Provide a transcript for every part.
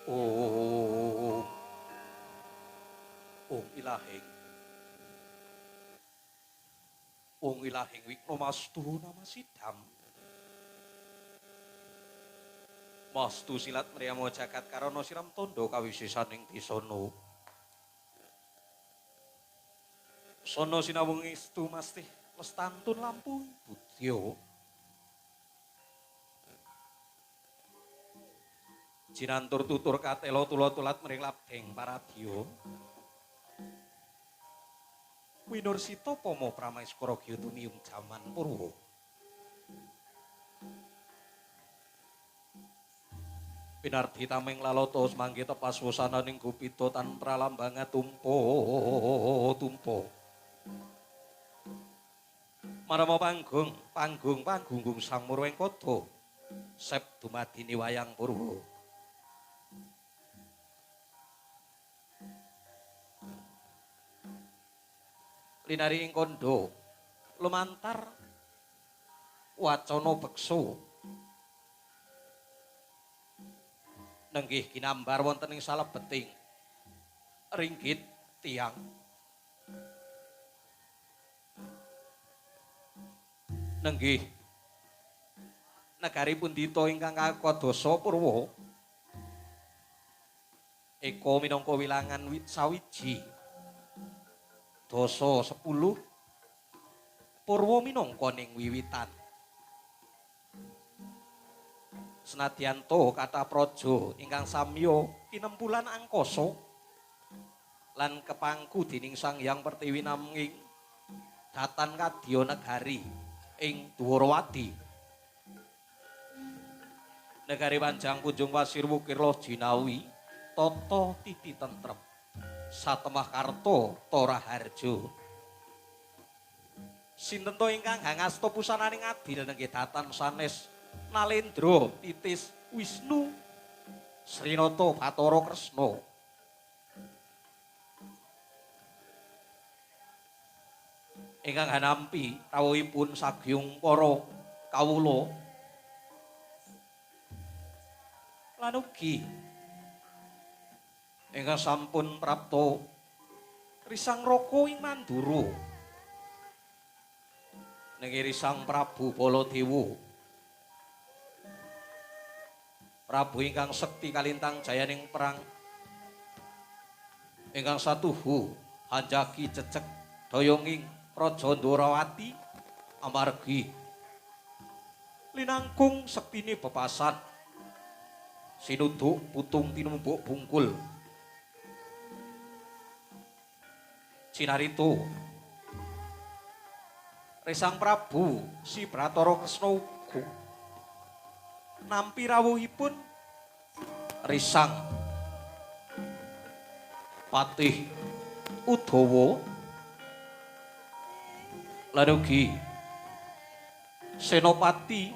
Om Om Ilahing Om Ilahing Wiknomastu Namasidham Mastu silat mriyama jagat karana siram tondo kawisesaning disana sono sinawung estu mastih lestantun lampu budya jinantur tutur katela tula-tulat mring labdeng paradya Winursita Pama Pramaiskara Gyatunium jaman purwa pinardi tameng lalata mangke tepas wasananing gupita tan pralambanga tumpa marama panggung Sang Murwengkada sep dumadine wayang purwa linari ing kandha lumantar wacana beksa nenggih ginambar wonten ing salebeting ringgit tiang nenggih negari pundhita ingkang kakodasa purwa eka minangka wilangan sawiji dasa 10 purwa minangka ning wiwitan senadyan to kathah praja ingkang samya kinempulan angkasa lan kepangku dening Sang Hyang Pertiwi namung datan kadya negari ing Dwarawati negari Panjang Punjung Pasir Wukir Loh Jinawi tata titi tentrem satemah karta Toraharja sinten to ingkang ngangasta pusananing adil nenggih datan sanes Nalendra Titis Wisnu Srinata Bathara Kresna ingkang hanampi rawuhipun sagyung para kawula lan ugi ingkang sampun prapta risang raka ing Mandura nengiri Sang Prabu Baladewa Prabu ingkang sekti kalintang jayaning perang ingkang satuhu Hanjaki cecek doyonging Raja Ndwarawati amargi linangkung sektine bebasan sinuduk putung tinumbuk bungkul Cinarito Resang Prabu si Bratara Kresna uga nampi rawuhipun Resang Patih Udawa lan ugi Senopati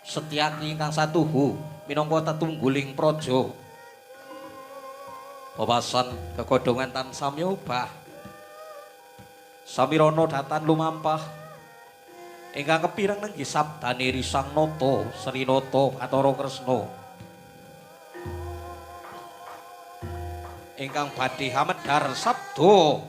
Setyaki ingkang satuhu minangka tetungguling praja bebasan kegodhongan tan samya obah samirana datan lumampah ingkang kepireng nenggih sabdane Risang Nata Srinata Bathara Kresna ingkang badhe hamedhar sabda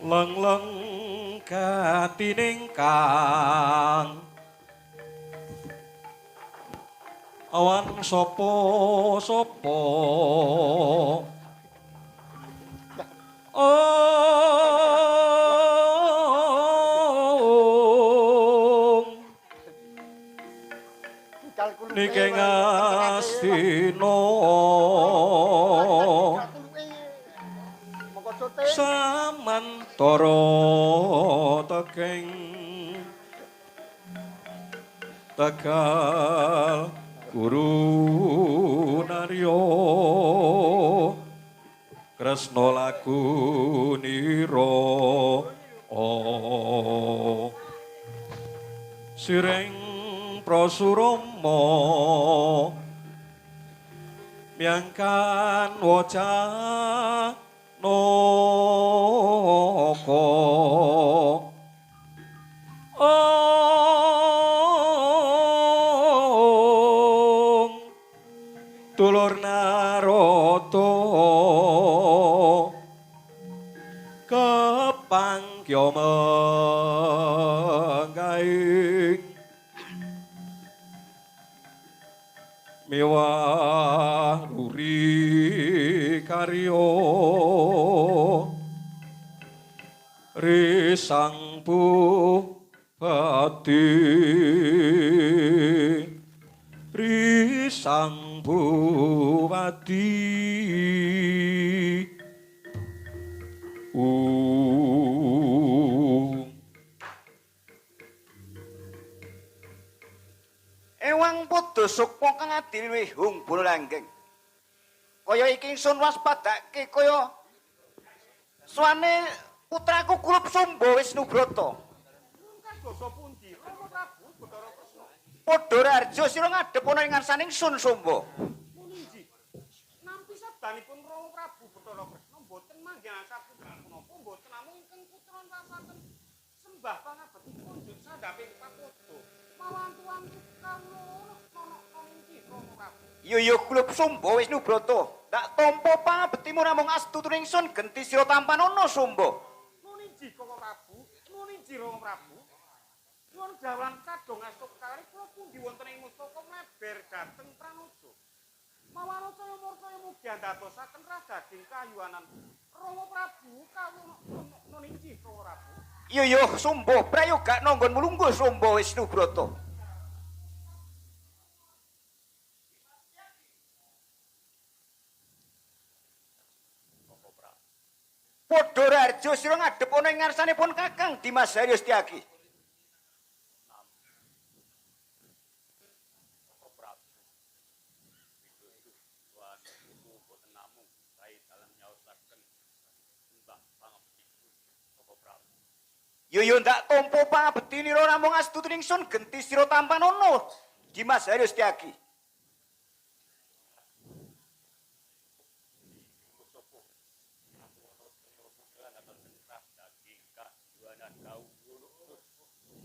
leng-leng katining kang awan sapa-sapa niki ngastina samantara teking Tegal Guru Narya Kresna lagunira Sireng Prasurama miangkan wajah noko dulur Narada kepangya menggaing miwah ruri karya Risang Bupati Risang Bupati Ewang padha sukma kang adil wihung bola langgeng. Kaya iki ingsun waspadake kaya suwane putraku Kulup Sumba Wisnubrata. Dosa pundi Rama Prabu Bathara Kresna? Padha Rarja sira ngadhep ana ing ngarsaning Sun Sumba. Muninji. Nampi sabdanipun Rama Prabu Bathara Kresna mboten manggihan satunggal punapa mboten namung ingkang putra rasaken sembah pangabekipun njut sandhaping pakoda. Mawantu-wantu kawula muninji Rama Prabu. Iya Kulup Sumba Wisnubrata. Ndak tampa pangabektimu namung astutuning Sun genti sira tampanana Sumba. Muninji Rama Prabu, muninji Rama Prabu. Nuwun dawan kadong astuk kali kula pundi wonten ing mustaka mleber dhateng Pranaja. Mawaracaya murkaya mugi andadosaken radaging kayuanan Rama Prabu kawula nuninji Rama Prabu. Iya Sumba prayoga nanggon mulungguh Sumba Wisnubrata. Padha Rarja sira ngadhep ana ing ngarsanipun Kakang Dimas Haryo Setyaki. Yo ndak tampa pangabektinira namung astutuning Sun genti sira tampanana Dimas Haryo Setyaki.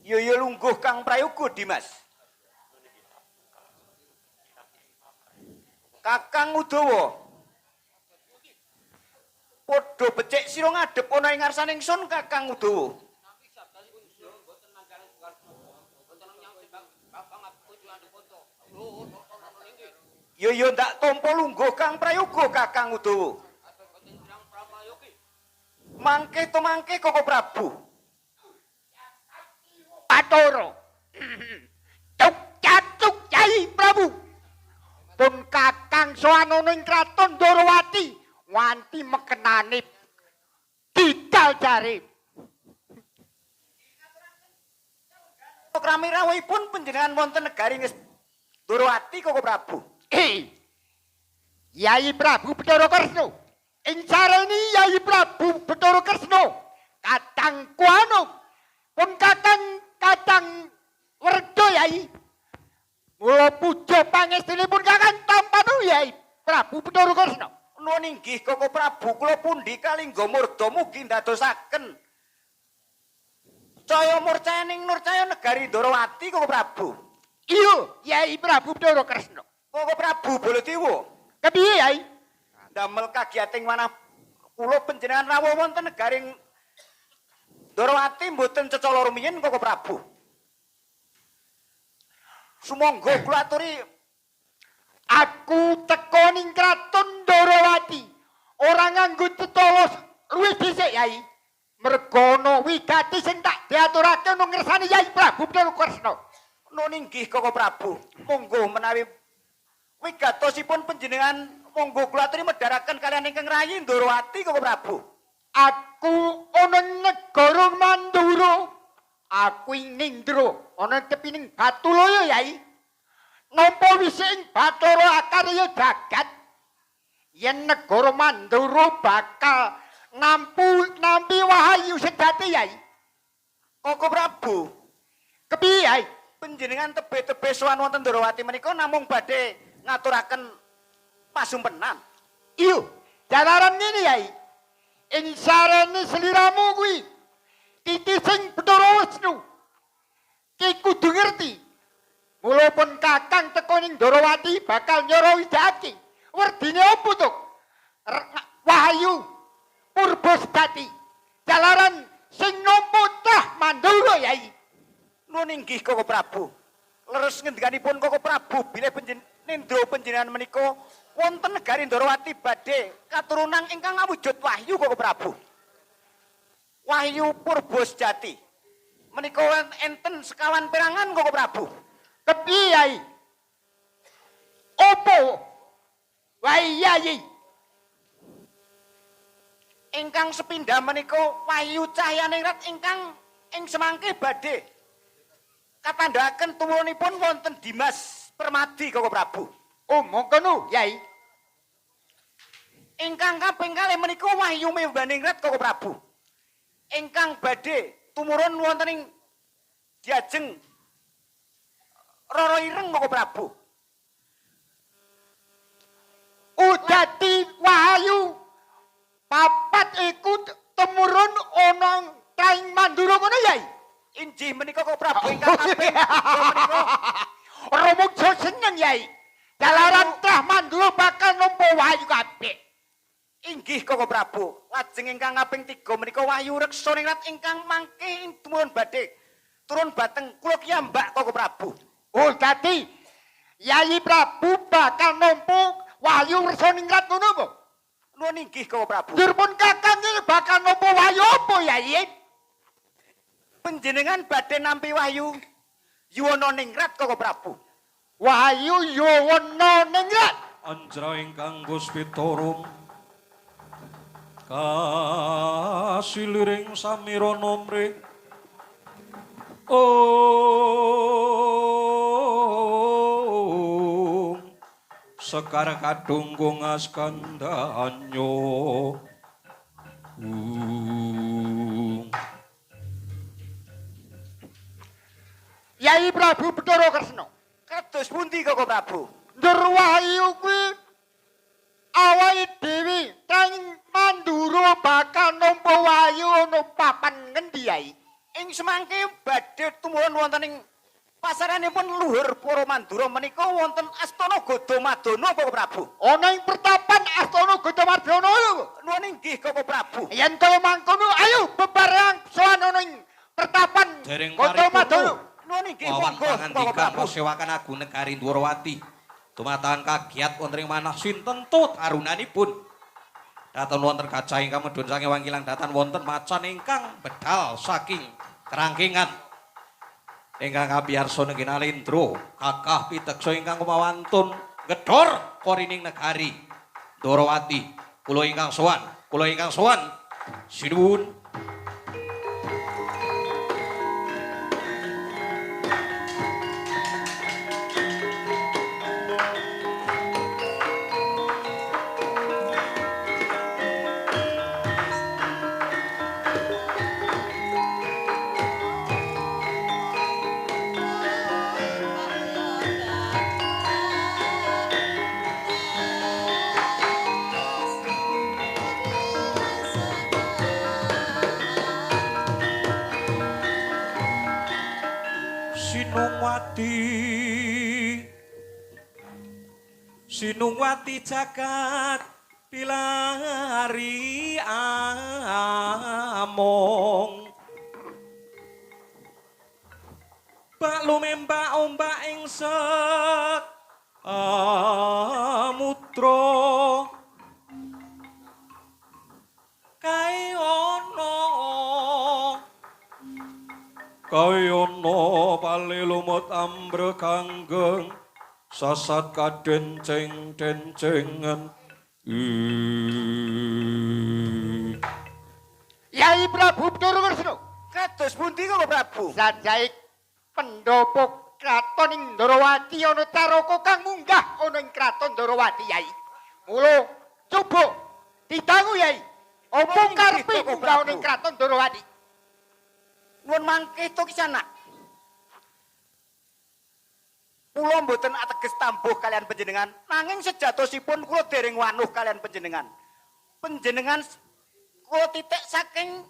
Ya lungguh Kang Prayoga Dimas. Kakang Udawa. Padha becik sira ngadhep ana ing ngarsaning ingsun Kakang Udawa. Ya ndak tampa lungguh Kang Prayoga Kakang Udawa. Mangke to mangke Koko Prabu. Batara. Cuk Cai Prabu. Pun kakang soanono ing kraton Ndorowati nganti mekenane didal jare. Krami rawuhipun panjenengan wonten negari Ndorowati Koko Prabu. Yai Prabu Bathara Kresna. Ing sareni Yai Prabu Bathara Kresna kadang kuano pun kadang werda Yai. Mula puja pangestunipun kakang tampan Yai Prabu Bathara Kresna. Nuwun inggih Koko Prabu kula pundi kalingga murda mugi ndadosaken caya murcaning Nurcaya negari Ndorowati Koko Prabu. Iya, Yai Prabu Bathara Kresna. Koko Prabu Baladewa. Kepiye Yai? Damel kagiyating manah kula panjenengan rawuh wonten negari Ndorowati mboten cecala rumiyin Koko Prabu. Sumangga kula aturi aku teka ning kraton Ndorowati ora nganggo cetala luwih dhisik Yai. Merga ana wigati sing tak diaturake nang ngersane Yai Prabu Bathara Kresna. nuwun inggih Koko Prabu. Monggo menawi wigatosipun panjenengan monggo kula aturi medharaken kaliyan ingkang rayi Ndorowati Koko Prabu. Aku ana negara Mandura. Aku ing Nindra ana tepining Batulaya Yai. Napa wising Bathara Akarya jagat yen negara Mandura bakal nampi wahayu sejati Yai. Koko Prabu, Kepiye Yai? panjenengan tebe-tebe sowan wonten Ndorowati menika namung badhe ngaturaken pasumpenan. Iyo, jalaran ngene Yai. Ing sarene sliramu kuwi titising Bathara Wisnu. Ki kudu ngerti. Mula pun kakang teko ning Ndorowati bakal nyoro widaki. Werdine opo to? Wahyu purba sejati. Jalaran sing nampa trah Mandura Yai. Nuwun inggih Koko Prabu. Leres ngendikanipun Koko Prabu bilih nindra panjenengan menika wonten negari Ndorowati badhe katurunan ingkang awujud wahyu Koko Prabu. Wahyu purba sejati. Menika enten sekawan perangan Koko Prabu. Kepiye Yai? Opo? Wahai Yai. Ingkang sepindhah menika wahyu cahyaning rat ingkang ing semangke badhe katandhaken tumurunipun wonten Dimas Permadi Koko Prabu. Oh, mongkon Yai. Ingkang kaping kalih menika wahyu membaning rat Koko Prabu. Ingkang badhe tumurun wonten ing Diajeng Rara Ireng Koko Prabu. Dadi wahyu papat iku temurun ana kaing Mandura ngono Yai. Injih menika Koko Prabu ingkang kaping menika Rumangsa seneng Yai. Jalaran trah Mandura bakal nampa wahyu kabeh. inggih Koko Prabu. Lajeng ingkang kaping 3 menika wahyu reksa ningrat ingkang mangke tumurun badhe turun bateng kula kiyambak Koko Prabu. Oh, dadi Yai Prabu bakal nampa wahyu reksa ningrat ngono apa? Nuwun inggih Koko Prabu. Dirpun kakang iki bakal nampa wahyu apa Yai? Panjenengan badhe nampi wahyu yuwana ningrat Koko Prabu. Wahyu yuwana ningrat. Anjra ingkang Guspitarum kasiliring samira nomring Sekar kadunggung askandanyo Yai Prabu Bathara Kresna. Kados pundi Koko Prabu? Ndurwahyu kuwi awake dhewe kang Mandura bakal nampa wahyu ana papan ngendi Yai? ing semangke badhe tumurun wonten ing pasaranipun luhur para Mandura menika wonten Astana Gadamadana Bapak Prabu. Ana ing pertapan Astana Gadamadana lho. Nuwun inggih Bapak Prabu. Yen to mangkono ayo bebareng sowan ana ing pertapan Dereng Gadamadana. Nuwun inggih Wawan monggo Bapak pangandikan Prabu. Pasewakan Agung Negari Ndwarawati. Dumatakan kagiat wonten ing manah sinten to tarunanipun. Datan wonten gajah ingkang medhun saking Wangkilang datan wonten macan ingkang bedal saking Kerangkingan. Ingkang kabiyarsa nggih Nalendra, kakah piteksa ingkang kumawantun gedhor korining negari Ndwarawati. Kula ingkang sowan. Sinuwun. Sinungwati jagat pilari among bak lumembak ombak ing samudra kae ana palelumut ambrekanggeng sasat kadenceng-dencengen Yai Prabu Durkresna. Kados pundi kok Prabu? Sajaik pendopo kraton ing Ndwarawati ana caraka kang munggah ana ing kraton Ndwarawati Yai. Mula coba didangu Yai. Apa karepe munggah ana ing kraton Ndwarawati? Nuwun mangke to Kisanak. Kula mboten ateges tambuh kalian panjenengan, nanging sejatosipun kula dereng wanuh kalian panjenengan. Panjenengan kula titik saking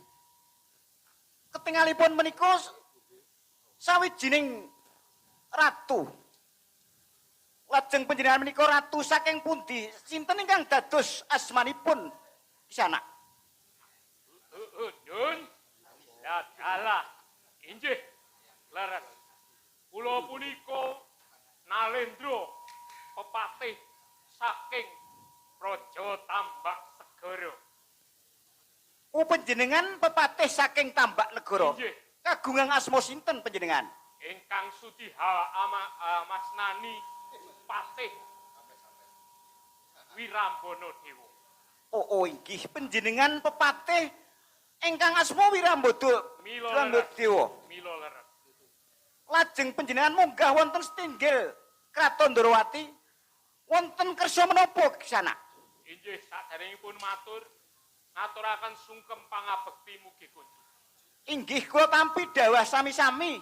ketingalipun menika sawijining ratu. Lajeng panjenengan menika ratu saking pundi? Sinten ingkang dados asmanipun Kisanak? Dun. Ya dalah. Inggih. Leres. Kula punika Nalendra pepatih saking Praja Tambak Segara. Panjenengan pepatih saking Tambak Negara. Inggih. Kagungan asma sinten panjenengan? Ingkang Sudiha Masnani Patih Wirambana Dewa. Oh inggih panjenengan pepatih ingkang asma Wirambana Dewa. Mila leres. Lajeng panjenengan munggah wonten setinggil Kraton Ndwarawati wonten kersa menapa Kisanak? Inggih saderengipun ngaturaken sungkem pangabekti mugi kunjuk. Inggih kula tampi dawuh sami-sami.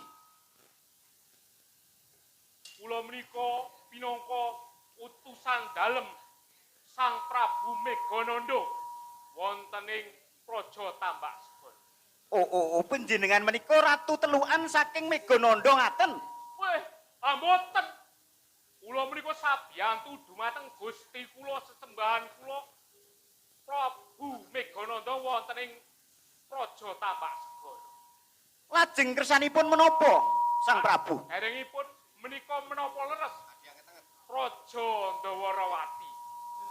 Kula menika pinangka utusan dalem Sang Prabu Megananda wonten ing Praja Tambak Segara. Oh panjenengan menika ratu telukan saking Megananda ngaten. Weh, mboten. Kula menika sabiyantu dumateng Gusti kula sesembahan kula Prabu Megananda wonten ing Praja Tambak Segara. Lajeng kersanipun menapa Sang Prabu? Derengipun menika menapa leres Praja Ndwarawati.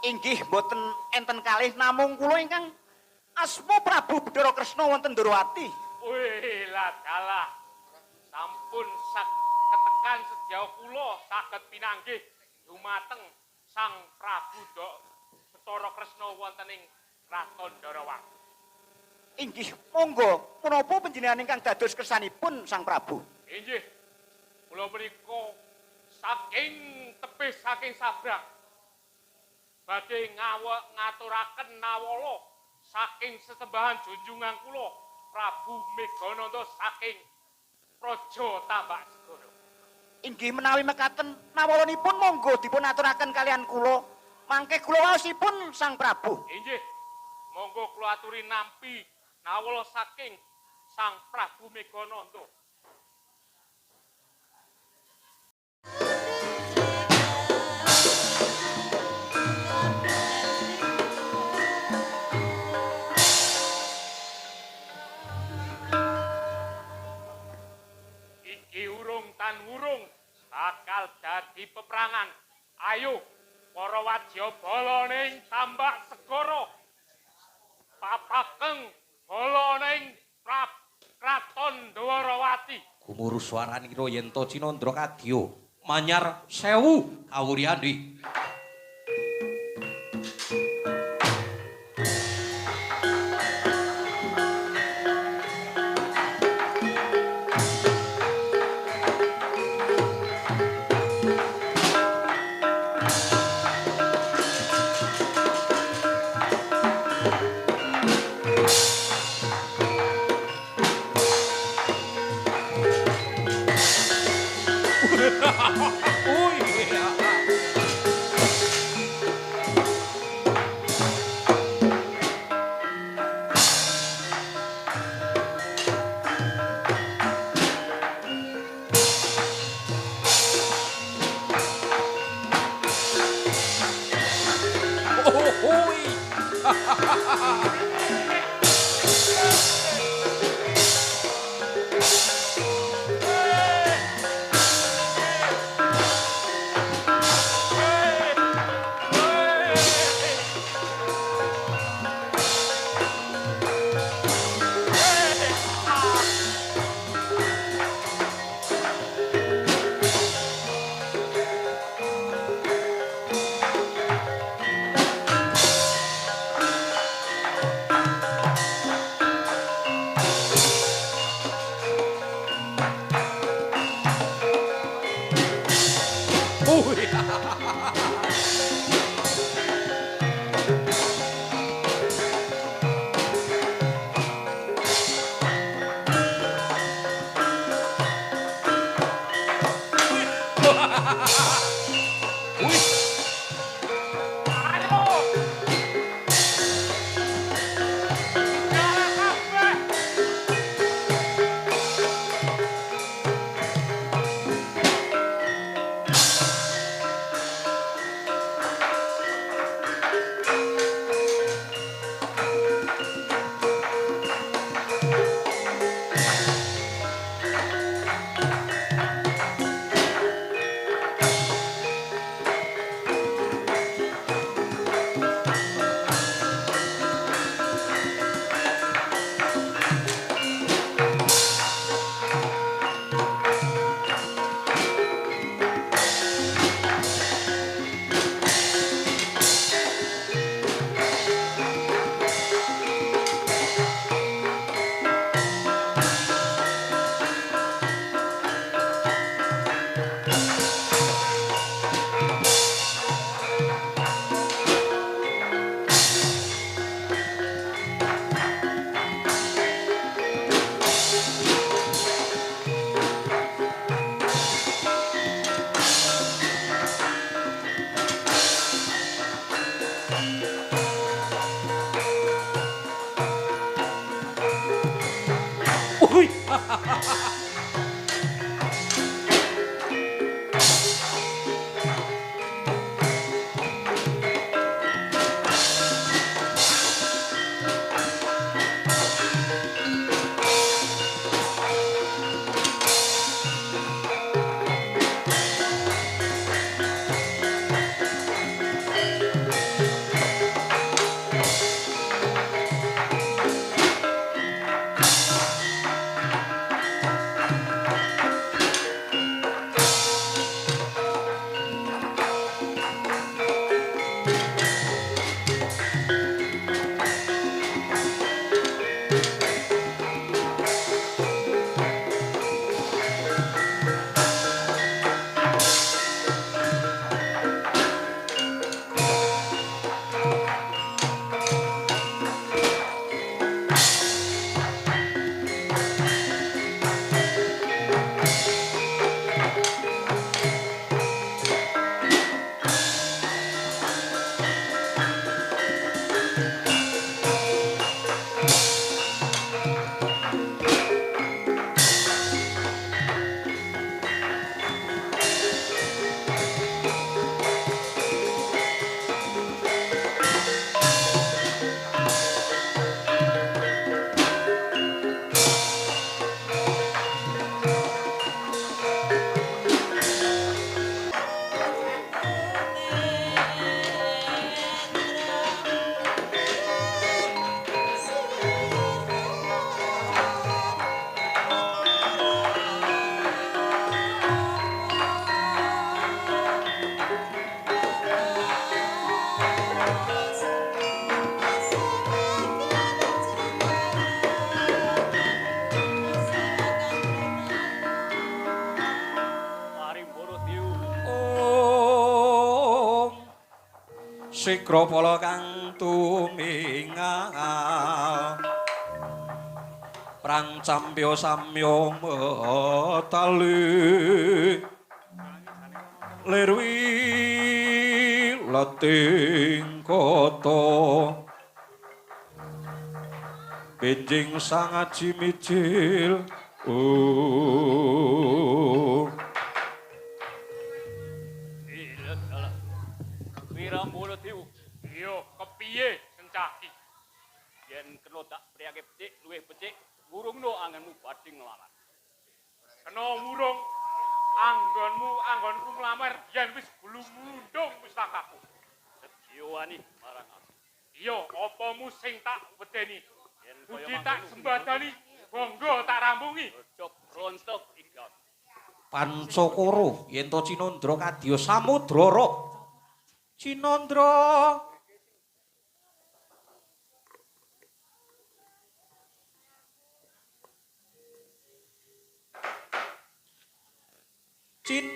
Inggih mboten enten kalih namung kula ingkang asma Prabu Bathara Kresna wonten Ndwarawati. Wih, dalah. Sampun ketekan sejauh kula saged pinanggih dumateng Sang Prabu Bathara Kresna wonten ing Kraton Ndwarawati. Inggih, monggo menapa panjenengan ingkang dados kersanipun Sang Prabu? Inggih. Kula menika saking tebih saking sabrang badhe ngaturaken nawala saking sesembahan junjungan kula Prabu Megananda saking Praja Tambak Segara. Inggih menawi mekaten nawalanipun monggo dipun aturaken kalian kula. Mangke kula waosipun Sang Prabu. Inggih. Monggo kula aturi nampi nawala saking Sang Prabu Megananda. Iki urung tan urung bakal dadi peperangan. Ayo para wadyabala ning tambak segara. Papakeng bala ning kraton Dwarawati. Gumuru swaranira yen to Cinandra kadya manyar 1000 kawuryane. sigra pala kang tumingal prang campya samya metali lirwi lating kota benjing sang aji mijil Wiramula Dewa. Iya, kepiye Sencaki? Yen kena tak priake becik, luwih becik, wurungno angenmu badhe nglawan. Kena wurung anggonku nglamar yen wis glumundung pustakaku. Sedya wani marang aku. Iya, opamu sing tak wedeni? Yen budi tak sembadani, bangga tak rambungi. Ojo rontok ikan. Pancakara yen to Cinandra kadya samudra Cinandra Cin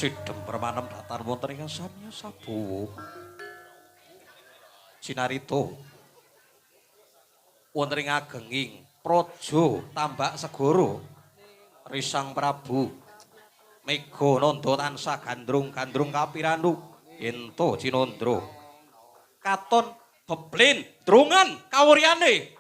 sidhem permanem datar wonten ing sanya sabu Cinarito wonten ing agenging praja Tambak Segara Risang Prabu Megananda tansah gandrung-gandrung kapirandu ento Cinandra katon beblin drungan kawuryane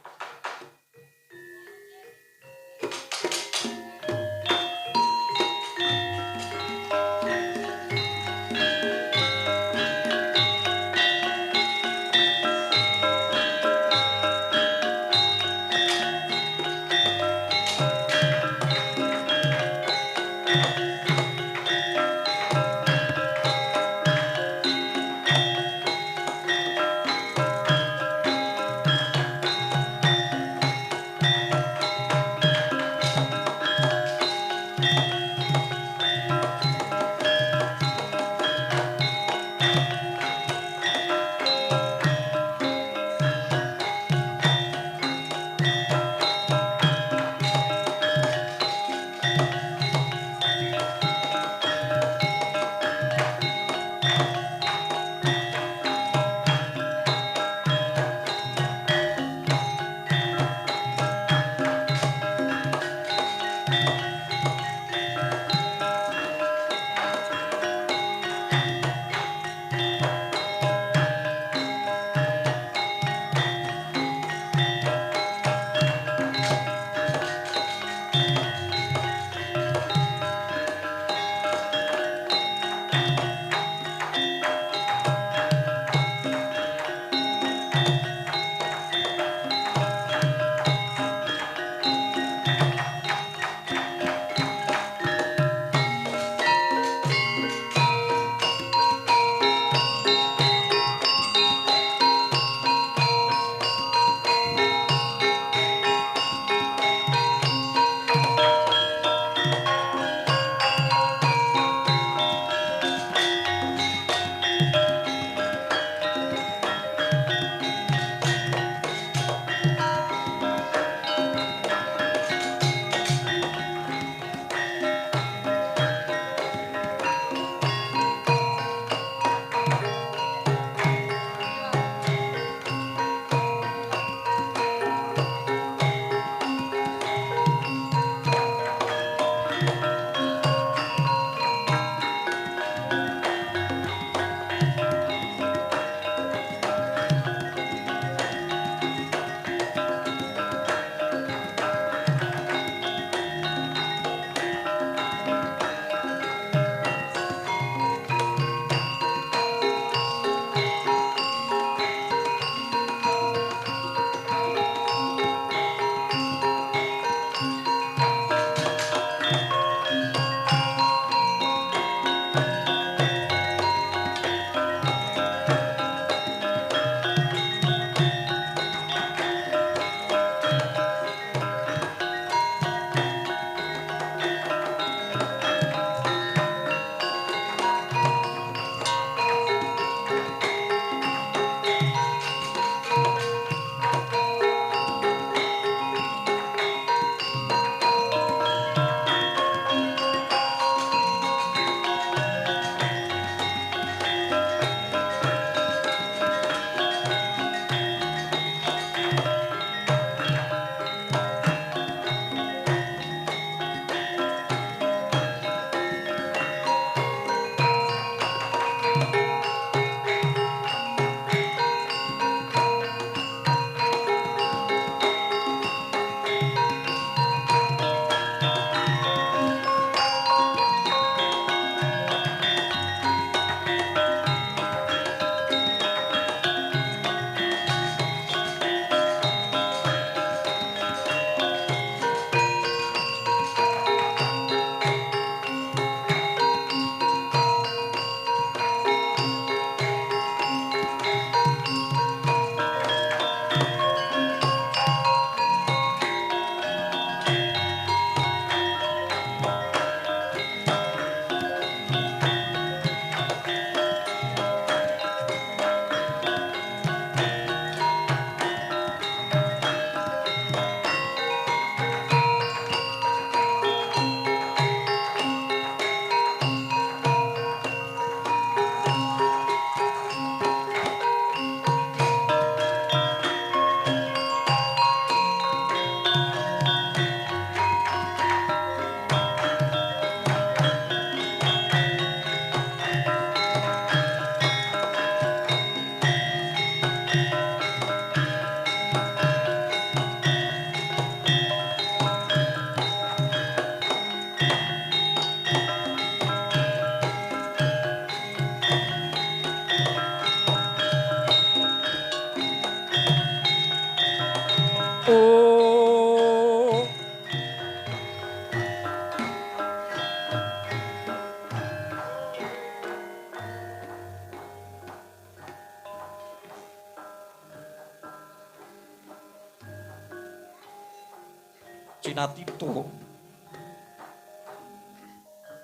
Sinatito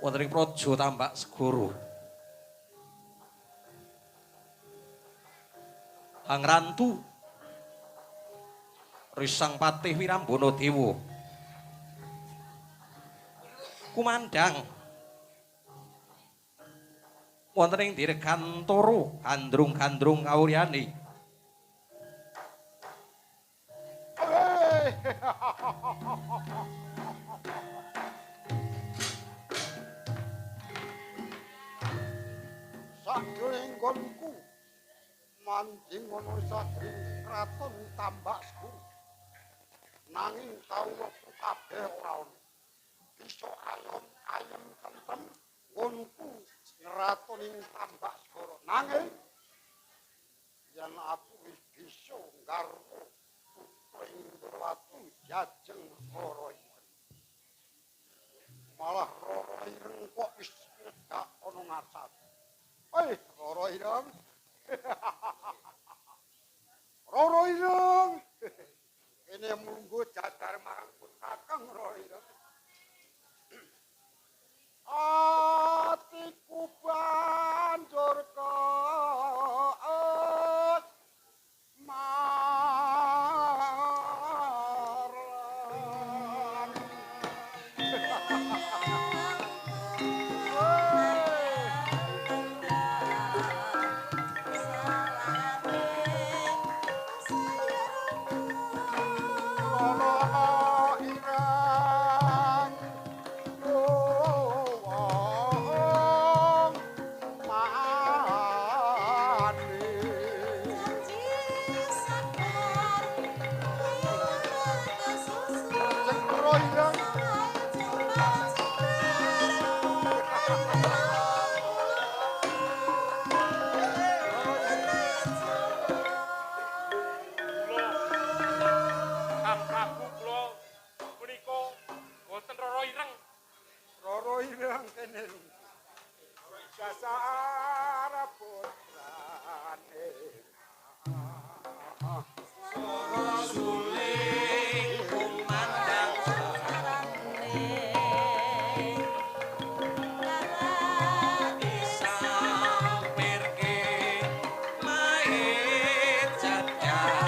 wonten ing praja Tambak Segara Pangrantu Risang Patih Wirambana Dewa kumandhang wonten ing Dirgantara gandrung-gandrung kawuryane Sadurunge nggonku manjing ana sadring kraton Tambak Segara. Nanging kawula kabeh ora ono. Bisa ayem tentrem nggonku ngraton ing Tambak Segara. Nanging yen aku wis bisa nggarwa putra Indrawati jajeng Rara Ireng. Malah Rara Ireng kok wis gak ono ngasat. Rara Ireng. Rara Ireng. Kene munggo jadar marang Kakang Rara Ireng. Atiku banjur marang. Sang Prabu kula punika wonten Rara Ireng. Rara Ireng kene Dasar putrane. suling kumandhang disampirke mahe jadar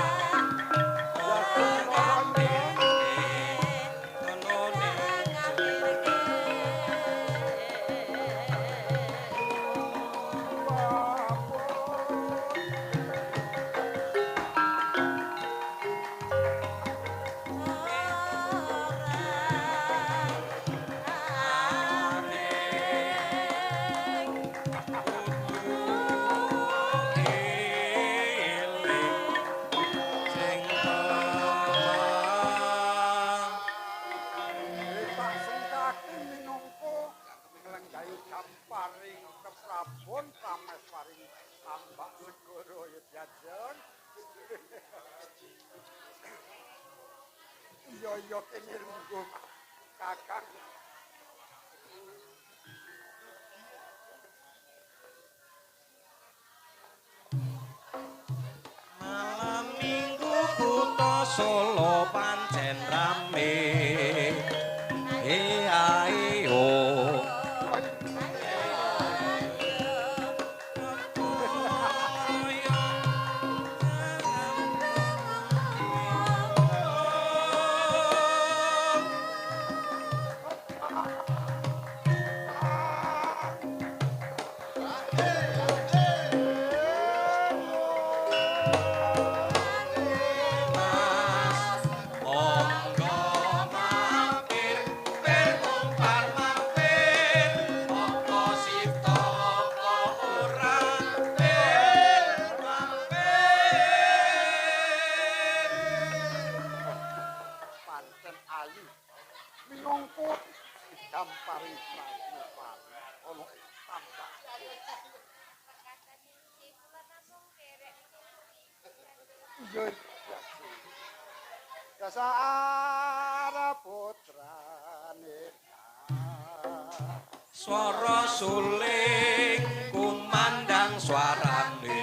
Tak sengkake minangka nglenggahi jamparing keprabon prameswaring Tambak Segara ya jajan. Iya kene lungguh Kakang. Malam Minggu kutha Solo pancen rame ayo Pancen ayu minangka jamparing prameswaring ana ing Tambak. Iya. Dasar putrane. swara suling kumandhang swarane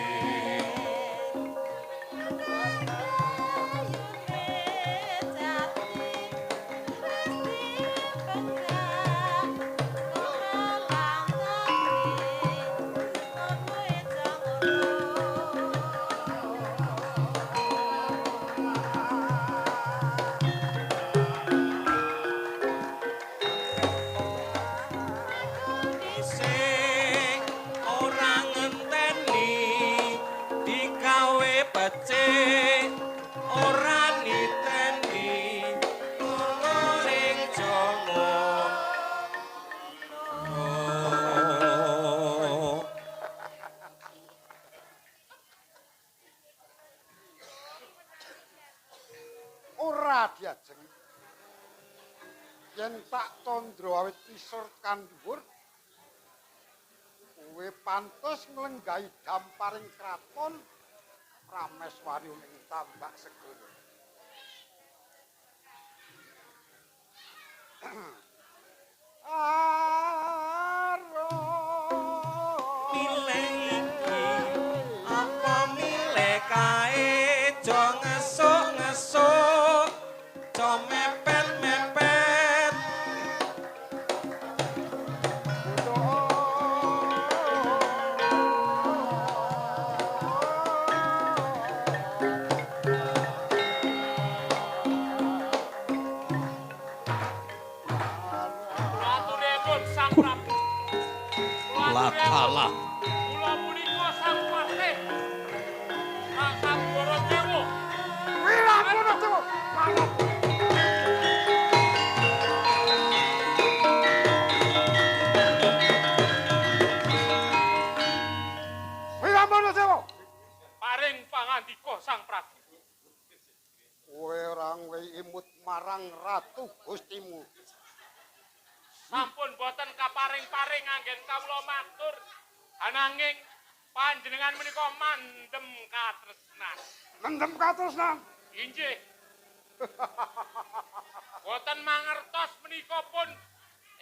yen tak tandra awit isor tekan dhuwur kowe pantes nglenggahi damparing kraton Prameswari ing tambak segara. Milih iki apa milih kae jo ngesuk-ngesuk jo mepet-mepet Aturipun Sang Prabu. latalah Kula punika Sang Patih. Sang Borodewa. Wiranguna Dewa. Wiranguna Dewa. Paring pangandika Sang Prabu. Kowe ora imut marang ratu Gustimu. Sampun boten kaparing-paring anggen kawula matur. Ananging panjenengan menika mandhem katresnan. Mendem katresnan. Inggih. Boten mangertos menika pun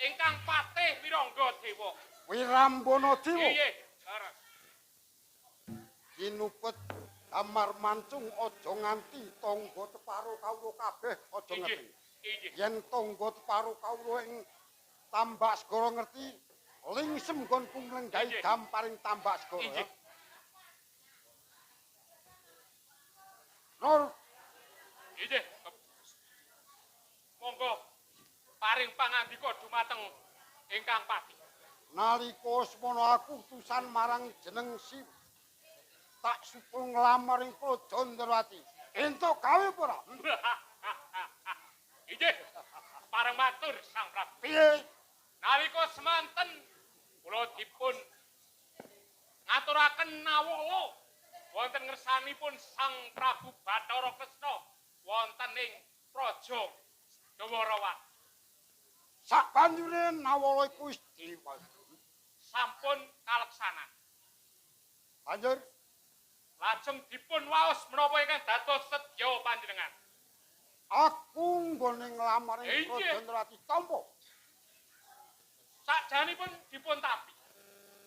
ingkang patih Wirangga Dewa. Wirambana Dewa. Nggih, leres. Kinupet Damar Mancung aja nganti tangga teparo kawula kabeh aja Inggih. ngerti. Inggih. Yen tangga teparo kawula ing Tambak Segara ngerti, lingsem nggonku nglenggahi Inggih. damparing Tambak Segara. Inggih. Nur, Inggih. Monggo paring pangandika dumateng ingkang patih. nalika semana aku utusan marang jeneng si tak supul nglamar ing Praja Ndrawati. Entuk gawe apa ora? Inggih. Pareng matur Sang Prabu. Piye? Nalika semanten kula dipun ngaturaken nawala wonten ngersanipun Sang Prabu Bathara Kresna wonten ing Praja Dwarawati. Sabanjure nawala iku wis Sampun kaleksanan. banjur Lajeng dipun waos menapa ingkang dados sedya panjenengan. aku nggone nglamar ing Inggih. Praja Ndrawati tampa. Sakjanipun dipun tapi.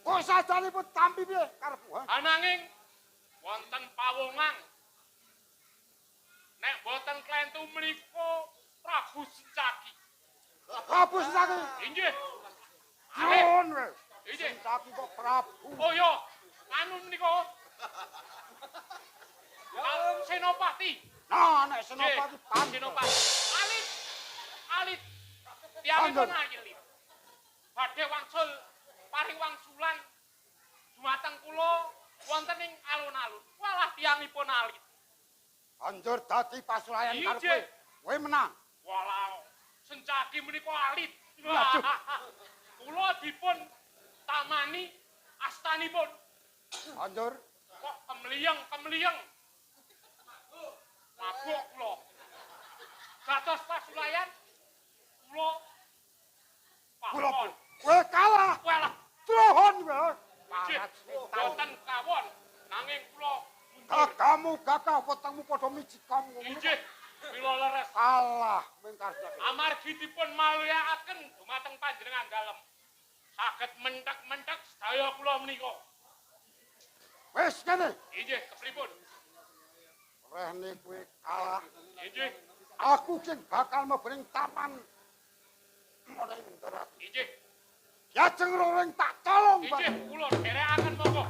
Kok sadanipun tampi piye karepmu? Ananging wonten pawongan nek boten klentu menika Prabu Sencaki. Prabu Sencaki. Inggih. Nuwun wis. Inggih. Sencaki kok Prabu. Oh ya, anu menika. Senopati. Nah, nek Senopati pantes. Senopati. Alit. Alit. Tiyangipun ayelit. Badhe wangsul paring wangsulan dumateng kula wonten ing alun-alun. Walah tiyangipun alit. Banjur dadi pasulayan Inggih. karepe. Kowe menang. Walah, Sencaki menika alit. Waduh. Kula dipun tamani astanipun. Banjur Kok kemliyeng. Mabuk kula. Dados pasulayan kula kula pawon. kowe kalah. Walah, Trohon wae. Inggih, boten kawon nanging kula mundur. Gagamu gagah wetengmu padha miji kamu. Inggih, mila leres. Kalah mengkar. Amargi dipun maluyakaken dumateng panjenengan dalem. Saged mentek-mentek sedaya kula menika. Wis kene. Inggih, kepripun? Rene kowe kalah. Inggih, Aku sing bakal mebring taman. inggih, Ya jeng roring tak colong, Pak. inggih, kula derekaken monggo.